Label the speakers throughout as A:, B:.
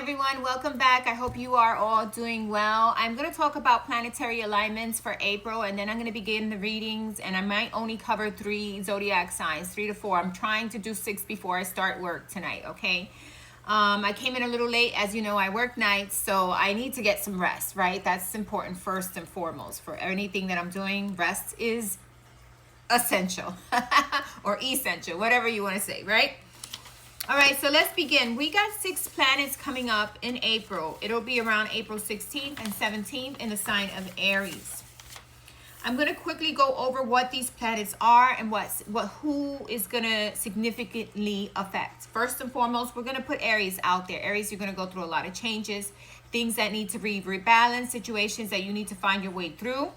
A: everyone, welcome back. I hope you are all doing well. I'm going to talk about planetary alignments for April, and then I'm going to begin the readings, and I might only cover 3 zodiac signs, 3 to 4. I'm trying to do 6 before I start work tonight, okay? I came in a little late. As you know, I work nights, so I need to get some rest, right? That's important first and foremost. For anything that I'm doing, rest is essential or essential, whatever you want to say, right? All right, so let's begin. We got 6 planets coming up in April. It'll be around April 16th and 17th in the sign of Aries. I'm going to quickly go over what these planets are and who is going to significantly affect. First and foremost, we're going to put Aries out there. Aries, you're going to go through a lot of changes, things that need to be rebalanced, situations that you need to find your way through.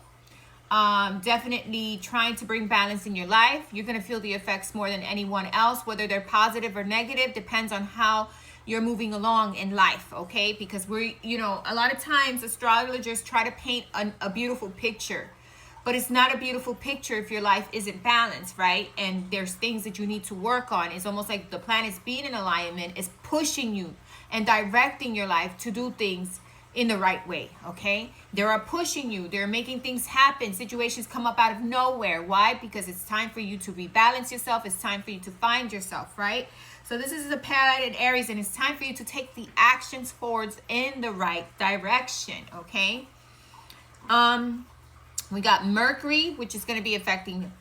A: Definitely trying to bring balance in your life. You're going to feel the effects more than anyone else, whether they're positive or negative, depends on how you're moving along in life, okay? Because a lot of times astrologers try to paint a beautiful picture, but it's not a beautiful picture if your life isn't balanced, right? And there's things that you need to work on. It's almost like the planets being in alignment is pushing you and directing your life to do things in the right way, okay? They are pushing you. They're making things happen. Situations come up out of nowhere. Why? Because it's time for you to rebalance yourself. It's time for you to find yourself, right? So this is a planet in Aries, and it's time for you to take the actions forwards in the right direction, okay? We got Mercury, which is going to be affecting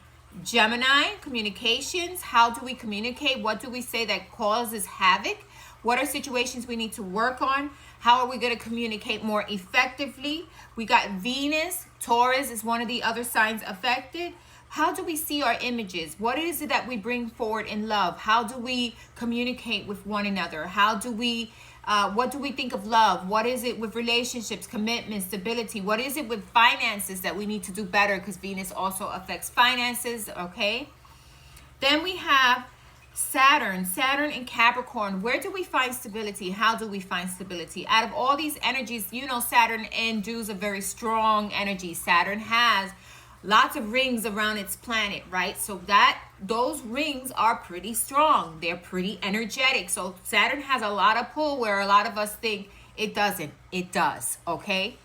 A: Gemini, communications. How do we communicate? What do we say that causes havoc? What are situations we need to work on? How are we going to communicate more effectively? We got Venus. Taurus is one of the other signs affected. How do we see our images? What is it that we bring forward in love? How do we communicate with one another? What do we think of love? What is it with relationships, commitment, stability? What is it with finances that we need to do better? Because Venus also affects finances, okay? Then we have Saturn in Capricorn. Where do we find stability? How do we find stability? Out of all these energies, Saturn endues a very strong energy. Saturn has lots of rings around its planet, right? So those rings are pretty strong. They're pretty energetic. So Saturn has a lot of pull where a lot of us think it doesn't. It does, okay?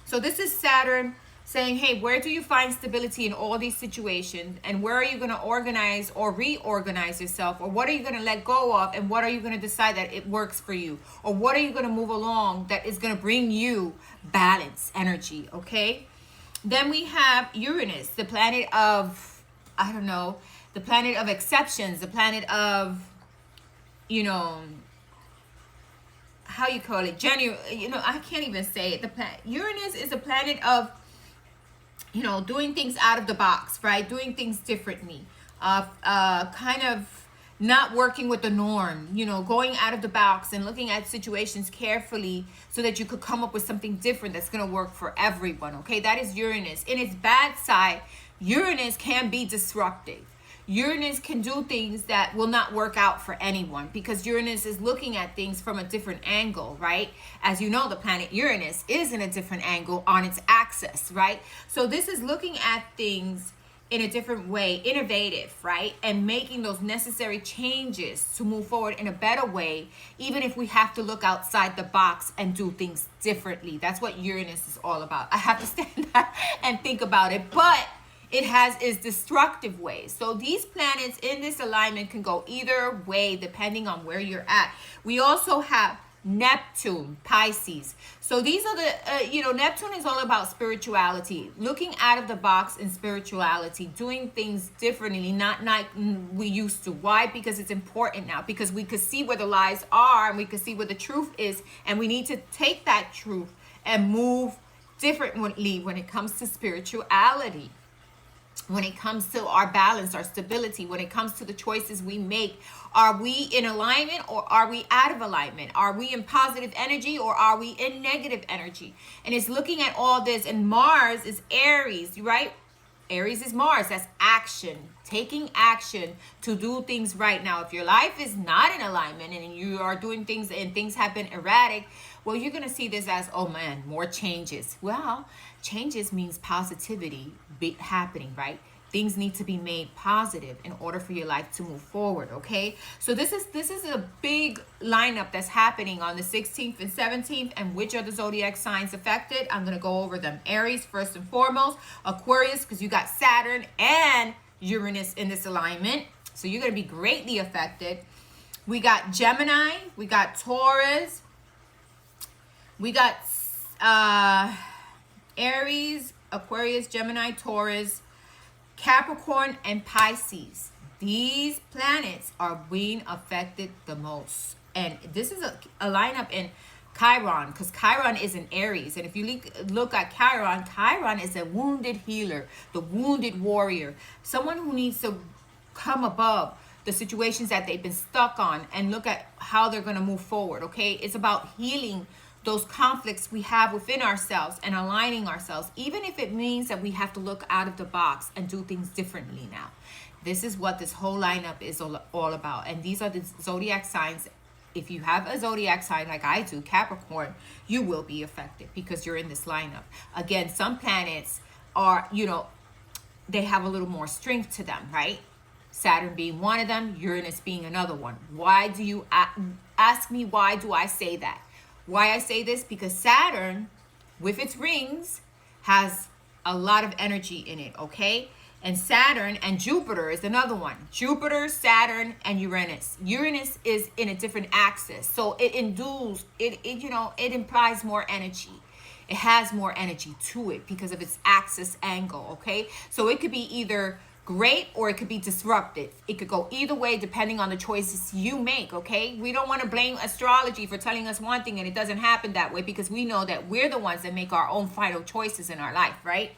A: So this is Saturn saying, hey, where do you find stability in all these situations? And where are you going to organize or reorganize yourself? Or what are you going to let go of? And what are you going to decide that it works for you? Or what are you going to move along that is going to bring you balance, energy, okay? Then we have Uranus, the planet of, the planet of exceptions, the planet of, how you call it, I can't even say it. Uranus is a planet of, doing things out of the box, right? Doing things differently, kind of not working with the norm, going out of the box and looking at situations carefully so that you could come up with something different that's going to work for everyone, okay? That is Uranus. In its bad side, Uranus can be disruptive. Uranus can do things that will not work out for anyone because Uranus is looking at things from a different angle, right? As you know, the planet Uranus is in a different angle on its axis, right? So this is looking at things in a different way, innovative, right? And making those necessary changes to move forward in a better way, even if we have to look outside the box and do things differently. That's what Uranus is all about. I have to stand back and think about it, but it has its destructive ways. So these planets in this alignment can go either way depending on where you're at. We also have Neptune, Pisces. So these are the, Neptune is all about spirituality, looking out of the box in spirituality, doing things differently, not like we used to. Why? Because it's important now, because we could see where the lies are and we could see where the truth is. And we need to take that truth and move differently when it comes to spirituality. When it comes to our balance, our stability, when it comes to the choices we make, are we in alignment or are we out of alignment? Are we in positive energy or are we in negative energy? And it's looking at all this, and Mars is Aries, right? Aries is Mars. That's action, taking action to do things right. Now, if your life is not in alignment and you are doing things and things have been erratic, well, you're going to see this as, oh man, more changes. Well, changes means positivity happening, right? Things need to be made positive in order for your life to move forward, okay? So this is a big lineup that's happening on the 16th and 17th. And which are the zodiac signs affected? I'm going to go over them. Aries, first and foremost. Aquarius, because you got Saturn and Uranus in this alignment. So you're going to be greatly affected. We got Gemini. We got Taurus. We got Aries, Aquarius, Gemini, Taurus, Capricorn, and Pisces. These planets are being affected the most. And this is a lineup in Chiron, because Chiron is in Aries. And if you look at Chiron, Chiron is a wounded healer, the wounded warrior, someone who needs to come above the situations that they've been stuck on and look at how they're going to move forward, okay? It's about healing those conflicts we have within ourselves and aligning ourselves, even if it means that we have to look out of the box and do things differently now. This is what this whole lineup is all about. And these are the zodiac signs. If you have a zodiac sign like I do, Capricorn, you will be affected because you're in this lineup. Again, some planets are, they have a little more strength to them, right? Saturn being one of them, Uranus being another one. Why do you ask me, why do I say that? Why I say this? Because Saturn, with its rings, has a lot of energy in it, okay? And Saturn and Jupiter is another one. Jupiter, Saturn, and Uranus. Uranus is in a different axis. So it it implies more energy. It has more energy to it because of its axis angle, okay? So it could be either great or it could be disruptive. It could go either way depending on the choices you make, okay? We don't want to blame astrology for telling us one thing and it doesn't happen that way, because we know that we're the ones that make our own final choices in our life, right?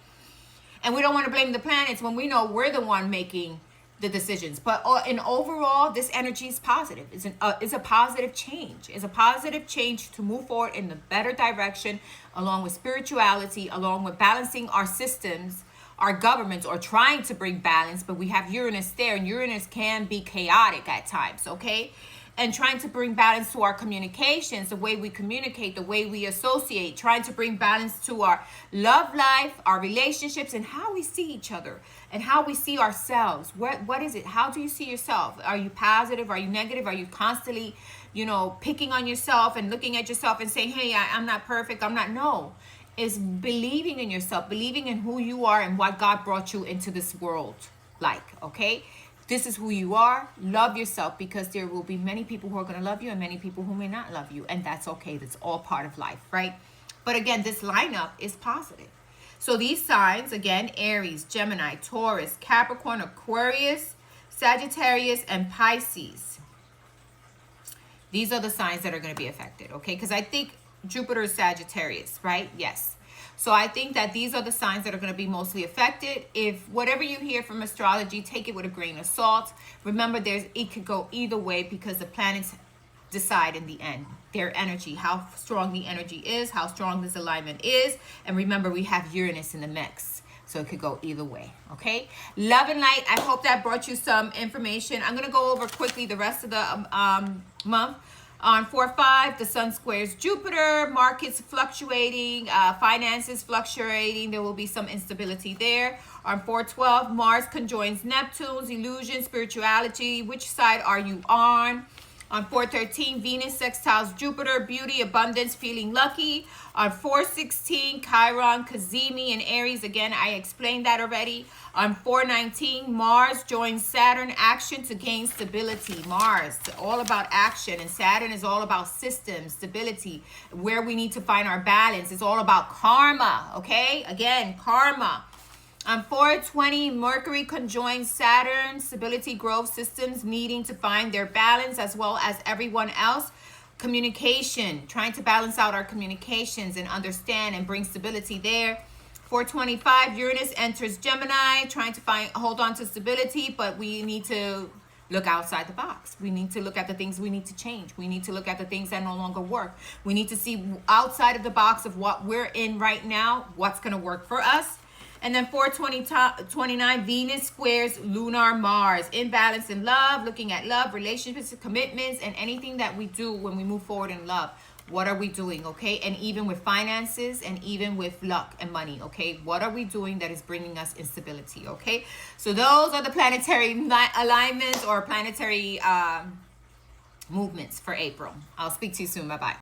A: And we don't want to blame the planets when we know we're the one making the decisions. But in overall, this energy is positive. It's a positive change. It's a positive change to move forward in the better direction, along with spirituality, along with balancing our systems, our governments, or trying to bring balance. But we have Uranus there, and Uranus can be chaotic at times, okay? And trying to bring balance to our communications, the way we communicate, the way we associate, trying to bring balance to our love life, our relationships, and how we see each other and how we see ourselves. What is it? How do you see yourself? Are you positive? Are you negative? Are you constantly, picking on yourself and looking at yourself and saying, hey, I'm not perfect. I'm not. No. Is believing in yourself, believing in who you are and what God brought you into this world like, okay? This is who you are. Love yourself, because there will be many people who are going to love you and many people who may not love you. And that's okay. That's all part of life, right? But again, this lineup is positive. So these signs, again, Aries, Gemini, Taurus, Capricorn, Aquarius, Sagittarius, and Pisces. These are the signs that are going to be affected, okay? Because I think Jupiter is Sagittarius, right? Yes. So I think that these are the signs that are going to be mostly affected. If whatever you hear from astrology, take it with a grain of salt. Remember, it could go either way, because the planets decide in the end their energy, how strong the energy is, how strong this alignment is. And remember, we have Uranus in the mix, so it could go either way, okay? Love and light. I hope that brought you some information. I'm going to go over quickly the rest of the month. On 4-5, the sun squares Jupiter, markets fluctuating, finances fluctuating. There will be some instability there. On 4-12, Mars conjoins Neptune, illusion, spirituality. Which side are you on? On 4-13, Venus sextiles Jupiter, beauty, abundance, feeling lucky. On 4-16, Chiron, Cazimi, and Aries. Again, I explained that already. On 4-19, Mars joins Saturn, action to gain stability. Mars, all about action, and Saturn is all about systems, stability, where we need to find our balance. It's all about karma, okay? Again, karma. On 4-20, Mercury conjoins Saturn, stability, growth, systems needing to find their balance, as well as everyone else. Communication, trying to balance out our communications and understand and bring stability there. 4-25, Uranus enters Gemini, trying to hold on to stability, but we need to look outside the box. We need to look at the things we need to change. We need to look at the things that no longer work. We need to see outside of the box of what we're in right now, what's going to work for us. And then 429, Venus squares lunar Mars. Imbalance in love, looking at love, relationships, commitments, and anything that we do when we move forward in love. What are we doing, okay? And even with finances and even with luck and money, okay? What are we doing that is bringing us instability, okay? So those are the planetary alignments or planetary movements for April. I'll speak to you soon. Bye-bye.